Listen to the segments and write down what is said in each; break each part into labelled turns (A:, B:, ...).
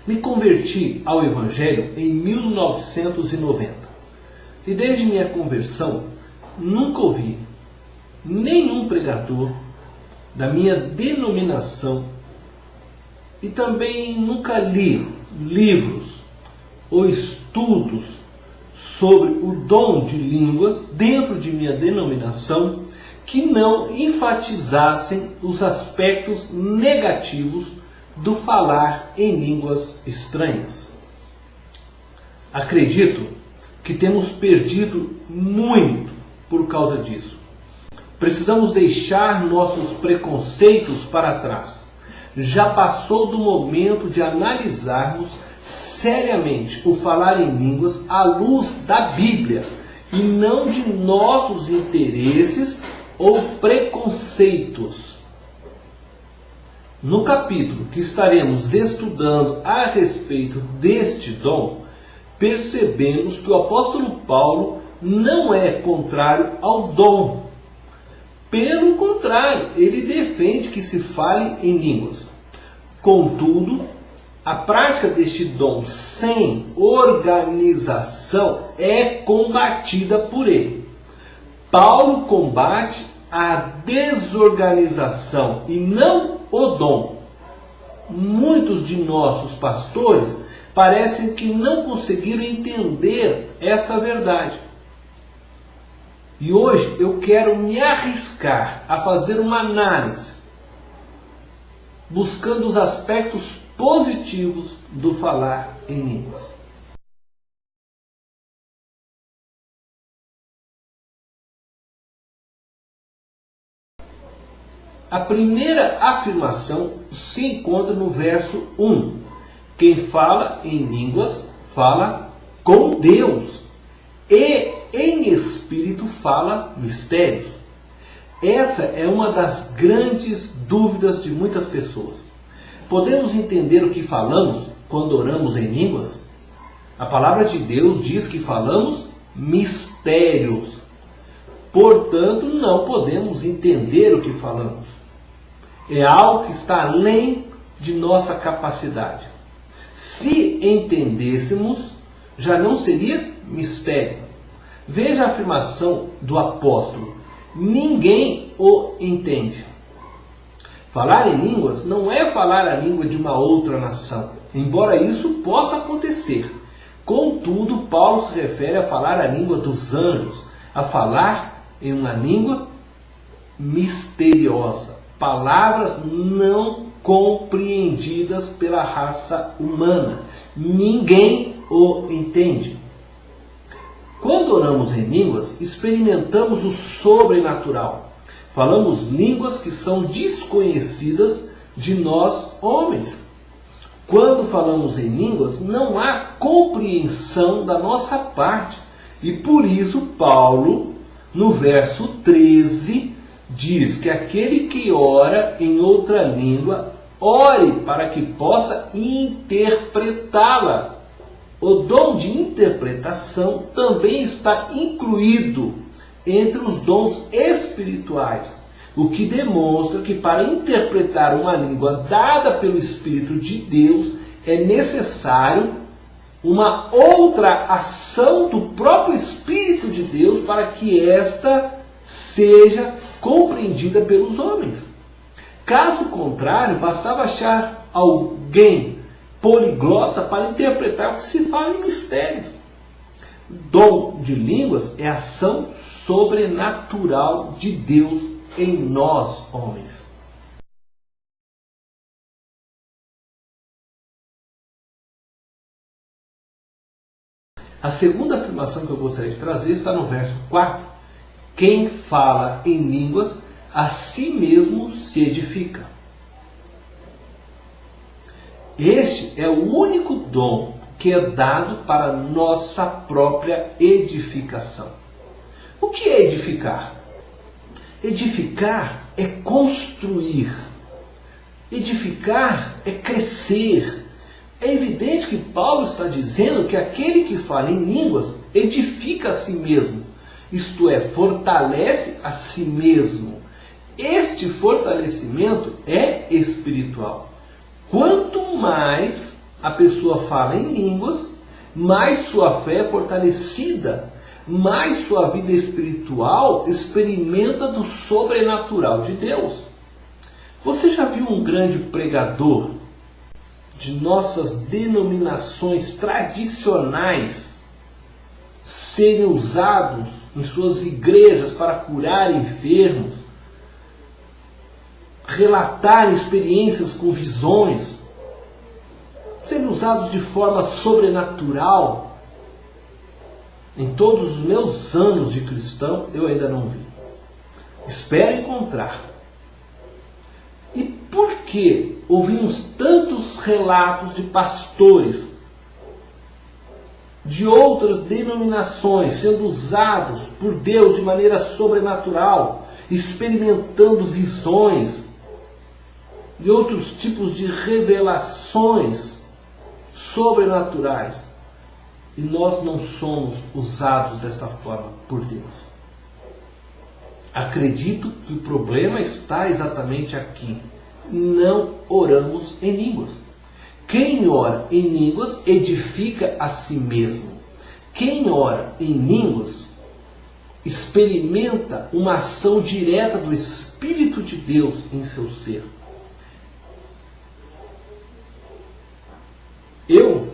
A: Me converti ao Evangelho em 1990 e desde minha conversão nunca ouvi nenhum pregador da minha denominação e também nunca li livros ou estudos sobre o dom de línguas dentro de minha denominação que não enfatizassem os aspectos negativos do falar em línguas estranhas. Acredito que temos perdido muito por causa disso. Precisamos deixar nossos preconceitos para trás. Já passou do momento de analisarmos seriamente o falar em línguas à luz da Bíblia e não de nossos interesses ou preconceitos. No capítulo que estaremos estudando a respeito deste dom, percebemos que o apóstolo Paulo não é contrário ao dom. Pelo contrário, ele defende que se fale em línguas. Contudo, a prática deste dom sem organização é combatida por ele. Paulo combate a desorganização e não o dom. Muitos de nossos pastores parecem que não conseguiram entender essa verdade. E hoje eu quero me arriscar a fazer uma análise, buscando os aspectos positivos do falar em línguas. A primeira afirmação se encontra no verso 1. Quem fala em línguas fala com Deus e em espírito fala mistérios. Essa é uma das grandes dúvidas de muitas pessoas. Podemos entender o que falamos quando oramos em línguas? A palavra de Deus diz que falamos mistérios. Portanto, não podemos entender o que falamos. É algo que está além de nossa capacidade. Se entendêssemos, já não seria mistério. Veja a afirmação do apóstolo: ninguém o entende. Falar em línguas não é falar a língua de uma outra nação, embora isso possa acontecer. Contudo, Paulo se refere a falar a língua dos anjos, a falar em uma língua misteriosa. Palavras não compreendidas pela raça humana. Ninguém o entende. Quando oramos em línguas, experimentamos o sobrenatural. Falamos línguas que são desconhecidas de nós, homens. Quando falamos em línguas, não há compreensão da nossa parte. E por isso, Paulo, no verso 13, diz que aquele que ora em outra língua, ore para que possa interpretá-la. O dom de interpretação também está incluído entre os dons espirituais, o que demonstra que para interpretar uma língua dada pelo Espírito de Deus é necessário uma outra ação do próprio Espírito de Deus para que esta seja compreendida pelos homens. Caso contrário, bastava achar alguém poliglota para interpretar o que se fala em mistérios. Dom de línguas é a ação sobrenatural de Deus em nós, homens. A segunda afirmação que eu gostaria de trazer está no verso 4. Quem fala em línguas, a si mesmo se edifica. Este é o único dom que é dado para nossa própria edificação. O que é edificar? Edificar é construir. Edificar é crescer. É evidente que Paulo está dizendo que aquele que fala em línguas edifica a si mesmo. Isto é, fortalece a si mesmo. Este fortalecimento é espiritual. Quanto mais a pessoa fala em línguas, mais sua fé é fortalecida, mais sua vida espiritual experimenta do sobrenatural de Deus. Você já viu um grande pregador de nossas denominações tradicionais serem usados em suas igrejas para curar enfermos, relatar experiências com visões, serem usados de forma sobrenatural? Em todos os meus anos de cristão, eu ainda não vi. Espero encontrar. E por que ouvimos tantos relatos de pastores de outras denominações sendo usados por Deus de maneira sobrenatural, experimentando visões e outros tipos de revelações sobrenaturais, e nós não somos usados dessa forma por Deus? Acredito que o problema está exatamente aqui. Não oramos em línguas. Quem ora em línguas edifica a si mesmo. Quem ora em línguas experimenta uma ação direta do Espírito de Deus em seu ser. Eu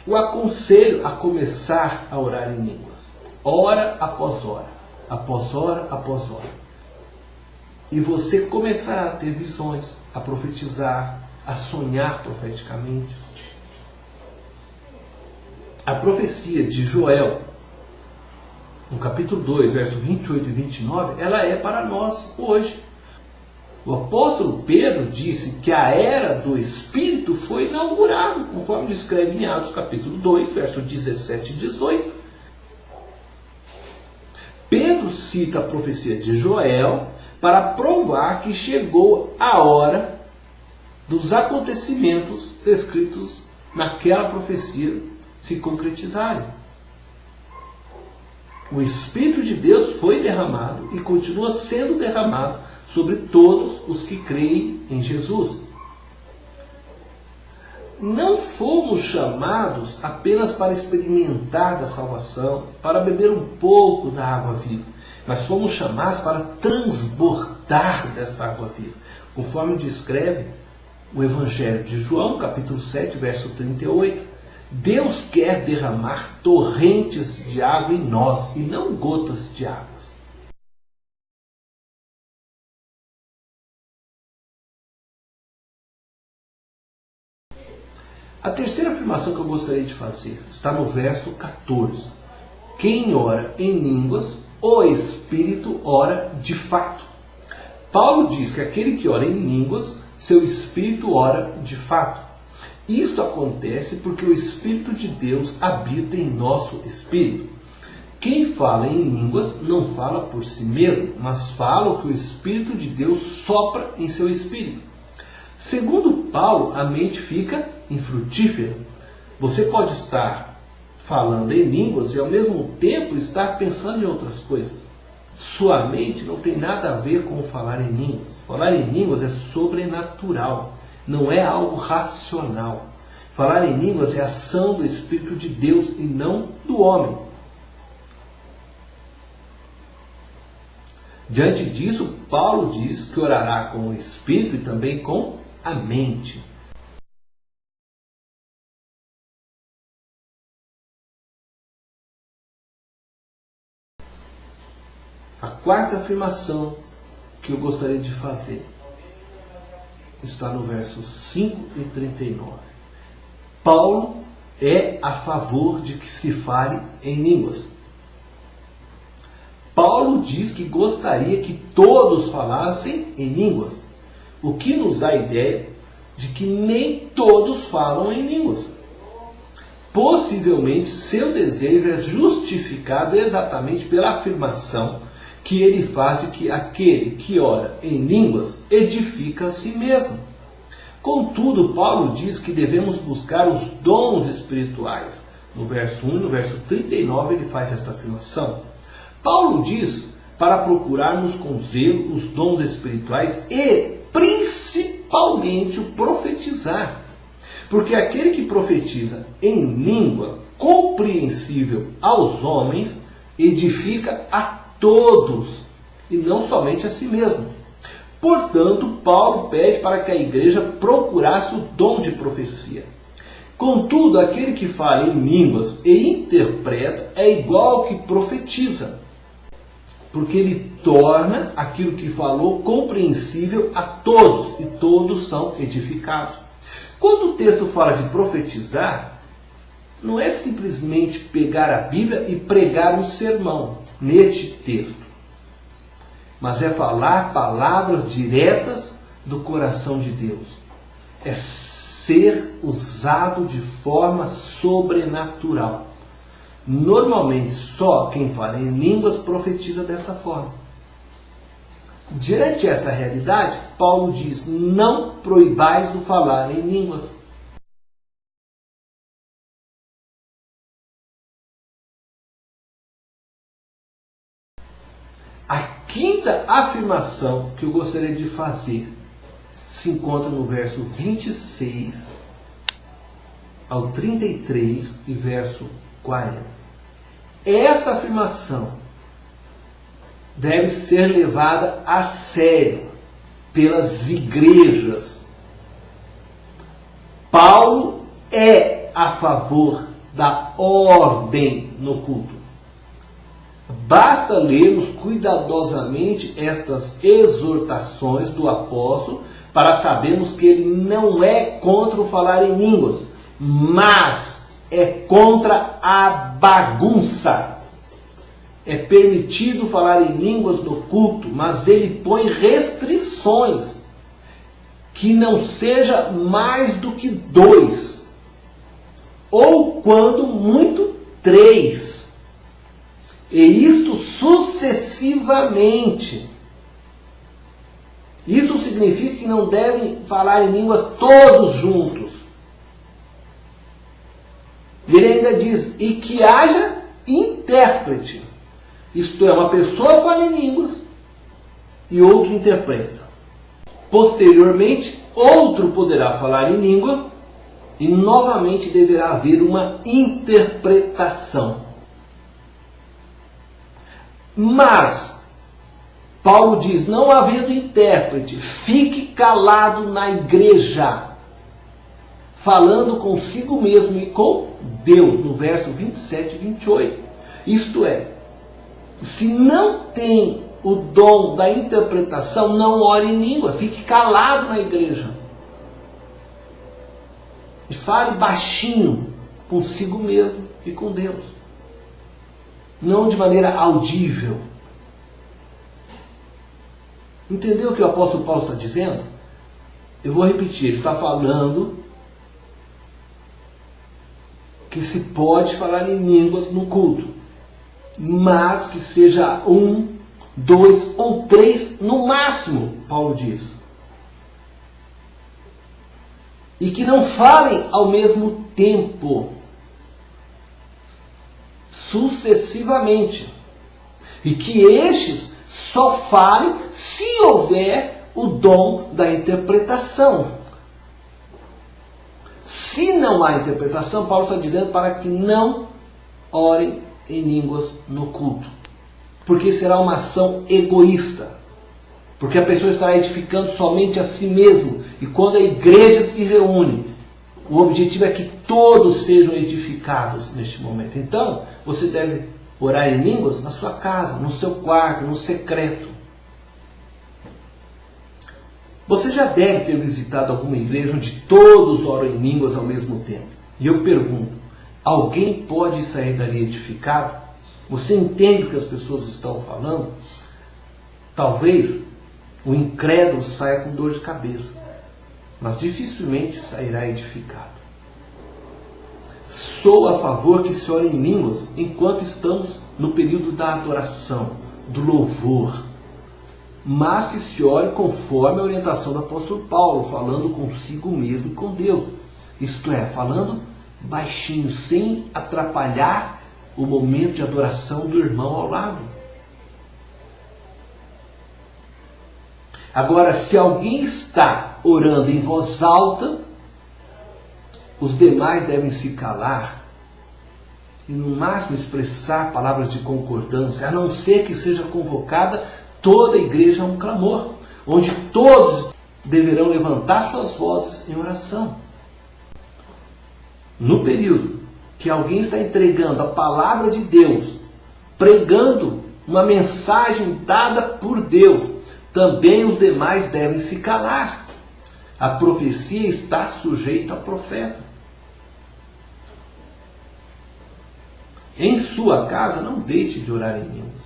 A: o aconselho a começar a orar em línguas, hora após hora, após hora após hora. E você começará a ter visões, a profetizar, a sonhar profeticamente. A profecia de Joel, no capítulo 2, versos 28 e 29, ela é para nós hoje. O apóstolo Pedro disse que a era do Espírito foi inaugurada, conforme descreve em Atos capítulo 2, versos 17 e 18. Pedro cita a profecia de Joel para provar que chegou a hora dos acontecimentos descritos naquela profecia se concretizarem. O Espírito de Deus foi derramado e continua sendo derramado sobre todos os que creem em Jesus. Não fomos chamados apenas para experimentar da salvação, para beber um pouco da água viva, mas fomos chamados para transbordar desta água viva, conforme descreve o Evangelho de João, capítulo 7, verso 38. Deus quer derramar torrentes de água em nós e não gotas de água. A terceira afirmação que eu gostaria de fazer está no verso 14. Quem ora em línguas, o Espírito ora de fato. Paulo diz que aquele que ora em línguas, seu Espírito ora de fato. Isto acontece porque o Espírito de Deus habita em nosso espírito. Quem fala em línguas não fala por si mesmo, mas fala o que o Espírito de Deus sopra em seu espírito. Segundo Paulo, a mente fica infrutífera. Você pode estar falando em línguas e ao mesmo tempo estar pensando em outras coisas. Sua mente não tem nada a ver com falar em línguas. Falar em línguas é sobrenatural, não é algo racional. Falar em línguas é ação do Espírito de Deus e não do homem. Diante disso, Paulo diz que orará com o Espírito e também com a mente. A quarta afirmação que eu gostaria de fazer está no versos 5 e 39. Paulo é a favor de que se fale em línguas. Paulo diz que gostaria que todos falassem em línguas, o que nos dá a ideia de que nem todos falam em línguas. Possivelmente seu desejo é justificado exatamente pela afirmação que ele faz de que aquele que ora em línguas edifica a si mesmo. Contudo, Paulo diz que devemos buscar os dons espirituais. No verso 1 e no verso 39 ele faz esta afirmação. Paulo diz para procurarmos com zelo os dons espirituais e principalmente o profetizar. Porque aquele que profetiza em língua compreensível aos homens edifica a todos e não somente a si mesmo. Portanto, Paulo pede para que a igreja procurasse o dom de profecia. Contudo, aquele que fala em línguas e interpreta é igual ao que profetiza, porque ele torna aquilo que falou compreensível a todos, e todos são edificados. Quando o texto fala de profetizar, não é simplesmente pegar a Bíblia e pregar um sermão neste texto, mas é falar palavras diretas do coração de Deus. É ser usado de forma sobrenatural. Normalmente, só quem fala em línguas profetiza desta forma. Diante desta realidade, Paulo diz: não proibais o falar em línguas. A quinta afirmação que eu gostaria de fazer se encontra no verso 26 ao 33 e verso 40. Esta afirmação deve ser levada a sério pelas igrejas. Paulo é a favor da ordem no culto. Basta lermos cuidadosamente estas exortações do apóstolo para sabermos que ele não é contra o falar em línguas, mas é contra a bagunça. É permitido falar em línguas no culto, mas ele põe restrições, que não seja mais do que 2, ou quando muito 3. E isto sucessivamente. Isso significa que não devem falar em línguas todos juntos. Ele ainda diz: e que haja intérprete. Isto é, uma pessoa fala em línguas e outro interpreta. Posteriormente, outro poderá falar em língua e novamente deverá haver uma interpretação. Mas Paulo diz: não havendo intérprete, fique calado na igreja, falando consigo mesmo e com Deus, no verso 27 e 28. Isto é, se não tem o dom da interpretação, não ore em língua, fique calado na igreja. E fale baixinho consigo mesmo e com Deus. Não de maneira audível. Entendeu o que o apóstolo Paulo está dizendo? Eu vou repetir, ele está falando que se pode falar em línguas no culto, mas que seja 1, 2 ou 3 no máximo, Paulo diz. E que não falem ao mesmo tempo, sucessivamente. E que estes só falem se houver o dom da interpretação. Se não há interpretação, Paulo está dizendo para que não orem em línguas no culto. Porque será uma ação egoísta. Porque a pessoa estará edificando somente a si mesmo. E quando a igreja se reúne, o objetivo é que todos sejam edificados neste momento. Então, você deve orar em línguas na sua casa, no seu quarto, no secreto. Você já deve ter visitado alguma igreja onde todos oram em línguas ao mesmo tempo. E eu pergunto, alguém pode sair dali edificado? Você entende o que as pessoas estão falando? Talvez o incrédulo saia com dor de cabeça, mas dificilmente sairá edificado. Sou a favor que se ore em línguas enquanto estamos no período da adoração, do louvor, mas que se ore conforme a orientação do apóstolo Paulo, falando consigo mesmo e com Deus. Isto é, falando baixinho, sem atrapalhar o momento de adoração do irmão ao lado. Agora, se alguém está orando em voz alta, os demais devem se calar e no máximo expressar palavras de concordância, a não ser que seja convocada toda a igreja a um clamor, onde todos deverão levantar suas vozes em oração. No período que alguém está entregando a palavra de Deus, pregando uma mensagem dada por Deus, também os demais devem se calar. A profecia está sujeita ao profeta. Em sua casa, não deixe de orar em línguas.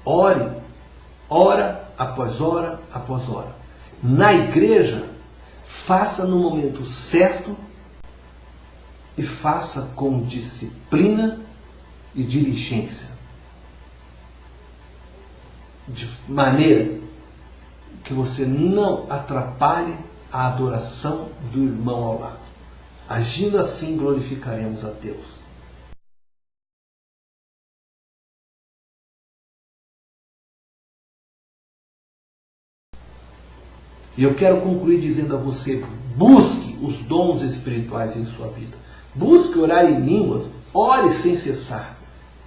A: Ore, hora após hora após hora. Na igreja, faça no momento certo e faça com disciplina e diligência. De maneira que você não atrapalhe a adoração do irmão ao lado. Agindo assim, glorificaremos a Deus. E eu quero concluir dizendo a você, busque os dons espirituais em sua vida. Busque orar em línguas, ore sem cessar.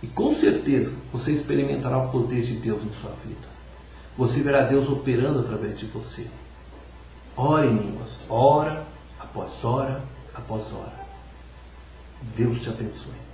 A: E com certeza você experimentará o poder de Deus em sua vida. Você verá Deus operando através de você. Ore em línguas, hora após hora após hora. Deus te abençoe.